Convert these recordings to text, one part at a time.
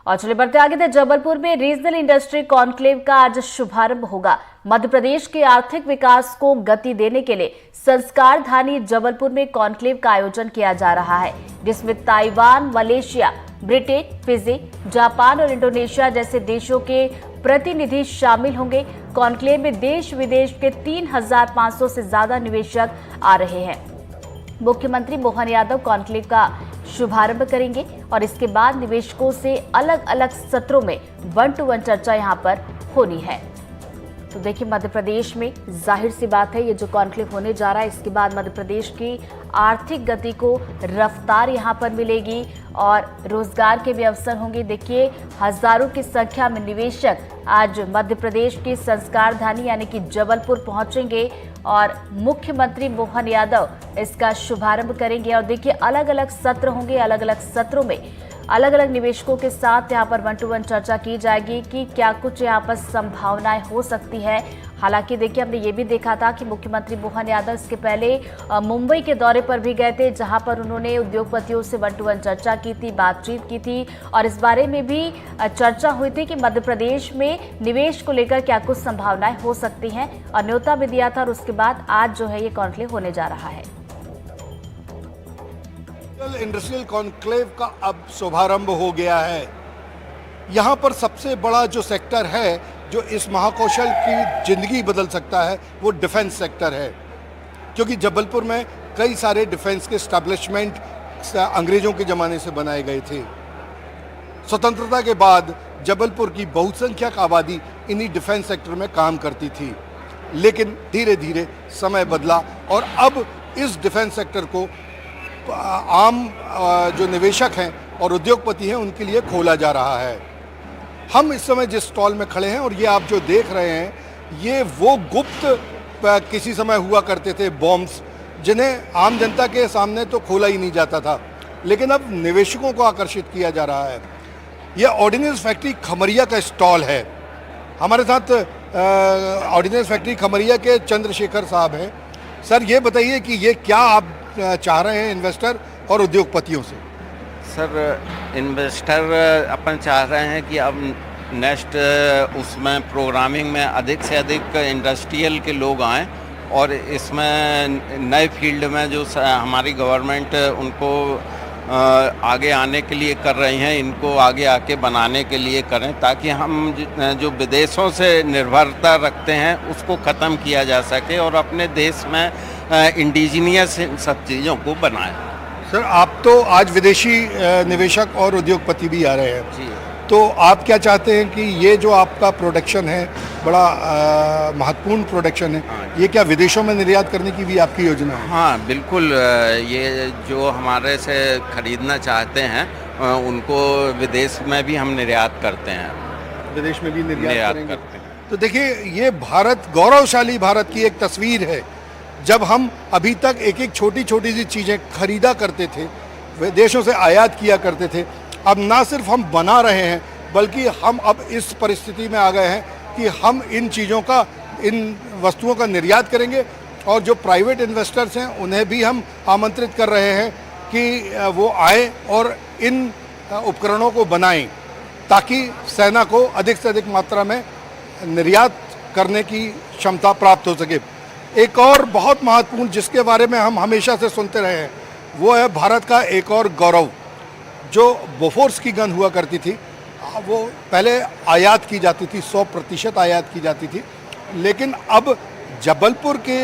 और चलिए बढ़ते आगे थे। जबलपुर में रीजनल इंडस्ट्री कॉन्क्लेव का आज शुभारंभ होगा। मध्य प्रदेश के आर्थिक विकास को गति देने के लिए संस्कार धानी जबलपुर में कॉन्क्लेव का आयोजन किया जा रहा है, जिसमें Taiwan, Malaysia, Britain, Fiji, Japan और इंडोनेशिया जैसे देशों के प्रतिनिधि शामिल होंगे। कॉन्क्लेव में देश विदेश के 3,500 से ज्यादा निवेशक आ रहे हैं। मुख्यमंत्री मोहन यादव कॉन्क्लेव का शुभारंभ करेंगे और इसके बाद निवेशकों से अलग अलग सत्रों में 1-to-1 चर्चा यहां पर होनी है। तो देखिए, मध्य प्रदेश में जाहिर सी बात है, ये जो कॉन्क्लेव होने जा रहा है, इसके बाद मध्य प्रदेश की आर्थिक गति को रफ्तार यहां पर मिलेगी और रोजगार के भी अवसर होंगे। देखिए, हजारों की संख्या में निवेशक आज मध्य प्रदेश की संस्कार धानी यानी कि जबलपुर पहुंचेंगे और मुख्यमंत्री मोहन यादव इसका शुभारंभ करेंगे। और देखिए, अलग अलग सत्र होंगे, अलग अलग सत्रों में अलग अलग निवेशकों के साथ यहाँ पर 1-to-1 चर्चा की जाएगी कि क्या कुछ यहाँ पर संभावनाएं हो सकती है। हालांकि देखिए, हमने ये भी देखा था कि मुख्यमंत्री मोहन यादव इसके पहले मुंबई के दौरे पर भी गए थे, जहां पर उन्होंने उद्योगपतियों से 1-to-1 चर्चा की थी, बातचीत की थी और इस बारे में भी चर्चा हुई थी कि मध्य प्रदेश में निवेश को लेकर क्या कुछ संभावनाएं हो सकती हैं और न्योता भी दिया था। और उसके बाद आज जो है ये कॉन्क्लेव होने जा रहा है। इंडस्ट्रियल कॉन्क्लेव का अब शुभारंभ हो गया है। यहाँ पर सबसे बड़ा जो सेक्टर है जो इस महाकौशल की जिंदगी बदल सकता है वो डिफेंस सेक्टर है, क्योंकि जबलपुर में कई सारे डिफेंस के एस्टैब्लिशमेंट अंग्रेजों के ज़माने से बनाए गए थे। स्वतंत्रता के बाद जबलपुर की बहुसंख्यक आबादी इन्हीं डिफेंस सेक्टर में काम करती थी, लेकिन धीरे धीरे समय बदला और अब इस डिफेंस सेक्टर को आम जो निवेशक हैं और उद्योगपति हैं उनके लिए खोला जा रहा है। हम इस समय जिस स्टॉल में खड़े हैं और ये आप जो देख रहे हैं, ये वो गुप्त किसी समय हुआ करते थे बॉम्ब्स, जिन्हें आम जनता के सामने तो खोला ही नहीं जाता था, लेकिन अब निवेशकों को आकर्षित किया जा रहा है। ये ऑर्डिनेंस फैक्ट्री खमरिया का स्टॉल है। हमारे साथ ऑर्डिनेंस फैक्ट्री खमरिया के चंद्रशेखर साहब हैं। सर, ये बताइए कि ये क्या आप चाह रहे हैं इन्वेस्टर और उद्योगपतियों से? सर, इन्वेस्टर अपन चाह रहे हैं कि अब नेक्स्ट उसमें प्रोग्रामिंग में अधिक से अधिक इंडस्ट्रियल के लोग आएँ और इसमें नए फील्ड में जो हमारी गवर्नमेंट उनको आगे आने के लिए कर रही हैं, इनको आगे आके बनाने के लिए करें, ताकि हम जो विदेशों से निर्भरता रखते हैं उसको ख़त्म किया जा सके और अपने देश में इंडिजीनियस सब चीज़ों को बनाएं। सर, आप तो आज विदेशी निवेशक और उद्योगपति भी आ रहे हैं जी, तो आप क्या चाहते हैं कि ये जो आपका प्रोडक्शन है, बड़ा महत्वपूर्ण प्रोडक्शन है, ये क्या विदेशों में निर्यात करने की भी आपकी योजना है? हाँ बिल्कुल, ये जो हमारे से ख़रीदना चाहते हैं उनको विदेश में भी हम निर्यात करते हैं, विदेश में भी निर्यात करते हैं। तो देखिए, ये भारत, गौरवशाली भारत की एक तस्वीर है। जब हम अभी तक एक एक छोटी छोटी सी चीज़ें खरीदा करते थे, विदेशों से आयात किया करते थे, अब ना सिर्फ हम बना रहे हैं बल्कि हम अब इस परिस्थिति में आ गए हैं कि हम इन चीज़ों का, इन वस्तुओं का निर्यात करेंगे और जो प्राइवेट इन्वेस्टर्स हैं उन्हें भी हम आमंत्रित कर रहे हैं कि वो आए और इन उपकरणों को बनाएं, ताकि सेना को अधिक से अधिक मात्रा में निर्यात करने की क्षमता प्राप्त हो सके। एक और बहुत महत्वपूर्ण जिसके बारे में हम हमेशा से सुनते रहे हैं वो है भारत का एक और गौरव, जो बोफोर्स की गन हुआ करती थी, वो पहले आयात की जाती थी, 100% आयात की जाती थी, लेकिन अब जबलपुर के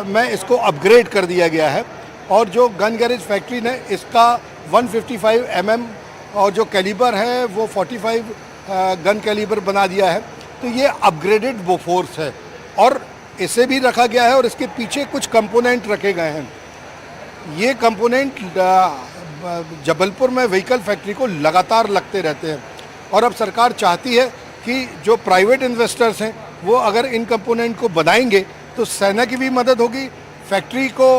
में इसको अपग्रेड कर दिया गया है और जो गन गैरेज फैक्ट्री ने इसका 155 mm और जो कैलिबर है वो 45 गन कैलिबर बना दिया है। तो ये अपग्रेडेड बोफोर्स है और इसे भी रखा गया है और इसके पीछे कुछ कंपोनेंट रखे गए हैं। ये कंपोनेंट जबलपुर में व्हीकल फैक्ट्री को लगातार लगते रहते हैं और अब सरकार चाहती है कि जो प्राइवेट इन्वेस्टर्स हैं वो अगर इन कंपोनेंट को बनाएंगे तो सेना की भी मदद होगी, फैक्ट्री को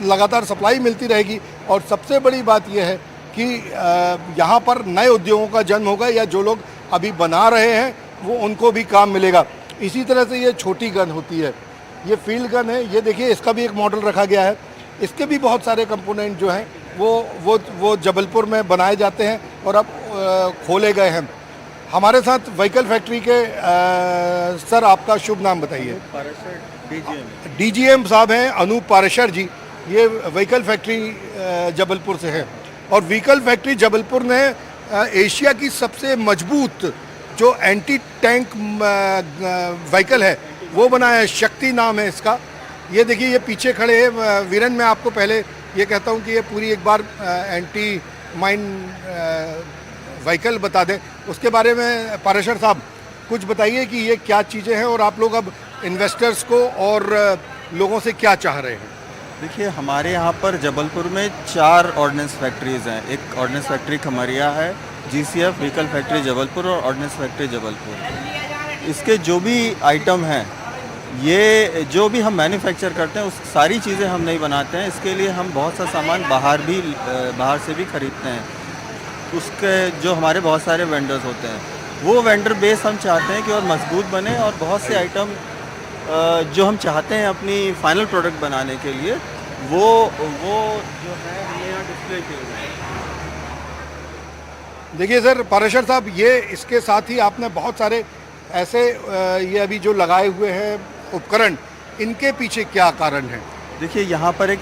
लगातार सप्लाई मिलती रहेगी और सबसे बड़ी बात यह है कि यहाँ पर नए उद्योगों का जन्म होगा या जो लोग अभी बना रहे हैं वो उनको भी काम मिलेगा। इसी तरह से ये छोटी गन होती है, ये फील्ड गन है, ये देखिए इसका भी एक मॉडल रखा गया है। इसके भी बहुत सारे कंपोनेंट जो हैं वो जबलपुर में बनाए जाते हैं और अब खोले गए हैं। हमारे साथ व्हीकल फैक्ट्री के सर, आपका शुभ नाम बताइए। डीजीएम साहब हैं अनूप पारेशर जी, ये व्हीकल फैक्ट्री जबलपुर से है। और व्हीकल फैक्ट्री जबलपुर ने एशिया की सबसे मजबूत जो एंटी टैंक व्हीकल है वो बनाया है, शक्ति नाम है इसका। ये देखिए, ये पीछे खड़े हैं वीरेन। मैं आपको पहले ये कहता हूँ कि ये पूरी एक बार एंटी माइन व्हीकल बता दें, उसके बारे में पारेशर साहब कुछ बताइए कि ये क्या चीज़ें हैं और आप लोग अब इन्वेस्टर्स को और लोगों से क्या चाह रहे हैं। देखिए, हमारे यहाँ पर जबलपुर में 4 ऑर्डिनेंस फैक्ट्रीज़ हैं। एक ऑर्डिनेंस फैक्ट्री खमरिया है, जीसीएफ व्हीकल फैक्ट्री जबलपुर और ऑर्डिनेंस फैक्ट्री जबलपुर। इसके जो भी आइटम हैं, ये जो भी हम मैन्युफैक्चर करते हैं, उस सारी चीज़ें हम नहीं बनाते हैं। इसके लिए हम बहुत सा सामान बाहर से भी ख़रीदते हैं। उसके जो हमारे बहुत सारे वेंडर्स होते हैं, वो वेंडर बेस हम चाहते हैं कि और मजबूत बने, और बहुत से आइटम जो हम चाहते हैं अपनी फाइनल प्रोडक्ट बनाने के लिए, वो जो है हमने यहाँ डिस्प्ले किए हुए हैं। देखिए सर पारेशर साहब, ये इसके साथ ही आपने बहुत सारे ऐसे ये अभी जो लगाए हुए हैं उपकरण, इनके पीछे क्या कारण है? देखिए, यहाँ पर एक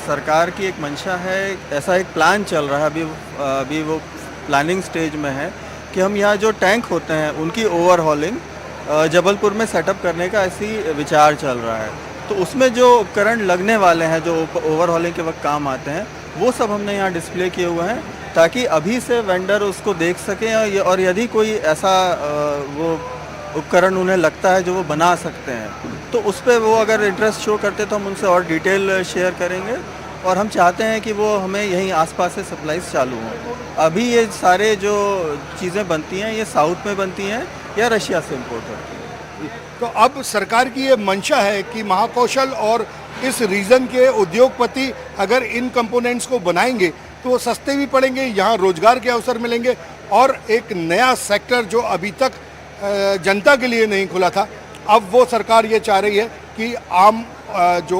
सरकार की एक मंशा है, ऐसा एक प्लान चल रहा है, अभी वो प्लानिंग स्टेज में है कि हम यहाँ जो टैंक होते हैं उनकी ओवरहॉलिंग जबलपुर में सेटअप करने का ऐसी विचार चल रहा है। तो उसमें जो उपकरण लगने वाले हैं, जो ओवरहॉलिंग के वक्त काम आते हैं, वो सब हमने यहाँ डिस्प्ले किए हुए हैं, ताकि अभी से वेंडर उसको देख सकें, और यदि कोई ऐसा वो उपकरण उन्हें लगता है जो वो बना सकते हैं, तो उस पर वो अगर इंटरेस्ट शो करते तो हम उनसे और डिटेल शेयर करेंगे। और हम चाहते हैं कि वो हमें यहीं आसपास से सप्लाईज चालू हों। अभी ये सारे जो चीज़ें बनती हैं, ये साउथ में बनती हैं या रशिया से इम्पोर्ट होती हैं। तो अब सरकार की ये मंशा है कि महाकौशल और इस रीजन के उद्योगपति अगर इन कंपोनेंट्स को बनाएंगे तो वो सस्ते भी पड़ेंगे, यहाँ रोजगार के अवसर मिलेंगे, और एक नया सेक्टर जो अभी तक जनता के लिए नहीं खुला था, अब वो सरकार ये चाह रही है कि आम जो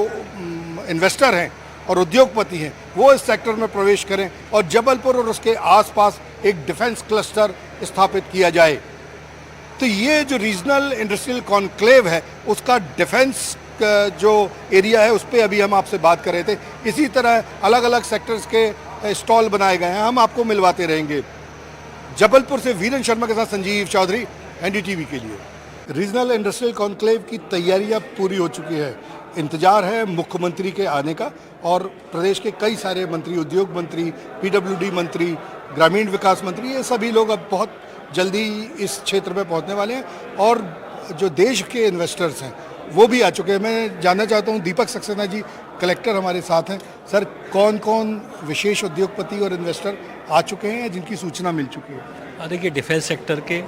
इन्वेस्टर हैं और उद्योगपति हैं वो इस सेक्टर में प्रवेश करें और जबलपुर और उसके आसपास एक डिफेंस क्लस्टर स्थापित किया जाए। तो ये जो रीजनल इंडस्ट्रियल कॉन्क्लेव है, उसका डिफेंस जो एरिया है उस पर अभी हम आपसे बात कर रहे थे। इसी तरह अलग अलग सेक्टर्स के स्टॉल बनाए गए हैं, हम आपको मिलवाते रहेंगे। जबलपुर से वीरेन शर्मा के साथ संजीव चौधरी, एनडीटीवी के लिए। रीजनल इंडस्ट्रियल कॉन्क्लेव की तैयारियां पूरी हो चुकी है। इंतजार है मुख्यमंत्री के आने का, और प्रदेश के कई सारे मंत्री, उद्योग मंत्री, पीडब्ल्यूडी मंत्री, ग्रामीण विकास मंत्री, ये सभी लोग अब बहुत जल्दी इस क्षेत्र में पहुंचने वाले हैं। और जो देश के इन्वेस्टर्स हैं वो भी आ चुके हैं। मैं जानना चाहता हूं, दीपक सक्सेना जी कलेक्टर हमारे साथ हैं। सर, कौन कौन विशेष उद्योगपति और इन्वेस्टर आ चुके हैं जिनकी सूचना मिल चुकी है? देखिए, डिफेंस सेक्टर के,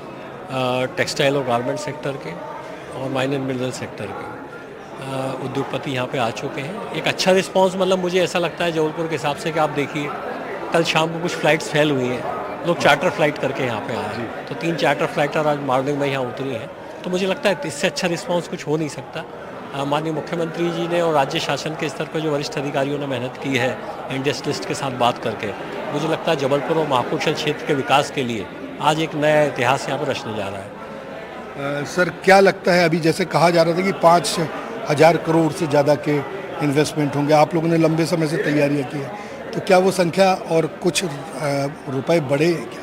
टेक्सटाइल और गारमेंट सेक्टर के और माइन एंड मिनरल सेक्टर के उद्योगपति यहाँ पे आ चुके हैं। एक अच्छा रिस्पांस, मतलब मुझे ऐसा लगता है जबलपुर के हिसाब से कि आप देखिए, कल शाम को कुछ फ़्लाइट्स फेल हुई हैं, लोग चार्टर फ्लाइट करके यहाँ पे आए हैं, तो 3 चार्टर फ्लाइटर आज मॉर्निंग में यहाँ उतरी हैं। तो मुझे लगता है इससे अच्छा रिस्पांस कुछ हो नहीं सकता। माननीय मुख्यमंत्री जी ने और राज्य शासन के स्तर पर जो वरिष्ठ अधिकारियों ने मेहनत की है इंडस्ट्रियलिस्ट के साथ बात करके, मुझे लगता है जबलपुर और महाकौशल क्षेत्र के विकास के लिए आज एक नया इतिहास यहाँ पर रचने जा रहा है। सर, क्या लगता है, अभी जैसे कहा जा रहा था कि 5,000 करोड़ से ज़्यादा के इन्वेस्टमेंट होंगे, आप लोगों ने लंबे समय से तैयारियां की है, तो क्या वो संख्या और कुछ रुपए बढ़े क्या?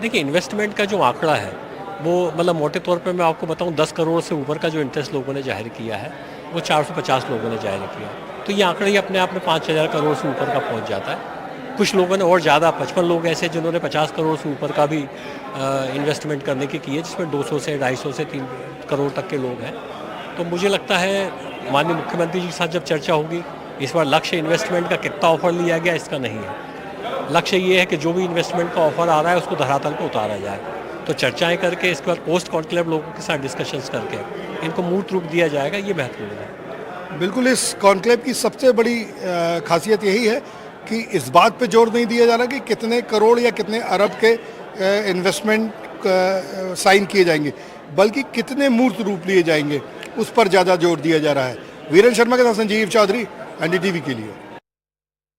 देखिए, इन्वेस्टमेंट का जो आंकड़ा है वो, मतलब मोटे तौर पे मैं आपको बताऊं, 10 करोड़ से ऊपर का जो इंटरेस्ट लोगों ने जाहिर किया है वो 450 लोगों ने जाहिर किया। तो ये आंकड़ा ही अपने आप में 5,000 करोड़ से ऊपर का पहुंच जाता है। कुछ लोगों ने और ज़्यादा, 55 लोग ऐसे जिन्होंने 50 करोड़ से ऊपर का भी इन्वेस्टमेंट करने की है, जिसमें 200 से 250 से 3 करोड़ तक के लोग हैं। तो मुझे लगता है माननीय मुख्यमंत्री जी के साथ जब चर्चा होगी, इस बार लक्ष्य इन्वेस्टमेंट का कितना ऑफर लिया गया इसका नहीं है। लक्ष्य ये है कि जो भी इन्वेस्टमेंट का ऑफर आ रहा है उसको धरातल पर उतारा जाए। तो चर्चाएं करके इसके बाद पोस्ट कॉन्क्लेव लोगों के साथ डिस्कशंस करके इनको मूर्त रूप दिया जाएगा, ये महत्वपूर्ण है। बिल्कुल, इस कॉन्क्लेव की सबसे बड़ी खासियत यही है कि इस बात पे जोर नहीं दिया जा रहा कि कितने करोड़ या कितने अरब के इन्वेस्टमेंट साइन किए जाएंगे, बल्कि कितने मूर्त रूप लिए जाएंगे, उस पर ज़्यादा जोर दिया जा रहा है। वीरेन शर्मा के साथ संजीव चौधरी, एनडीटीवी के लिए।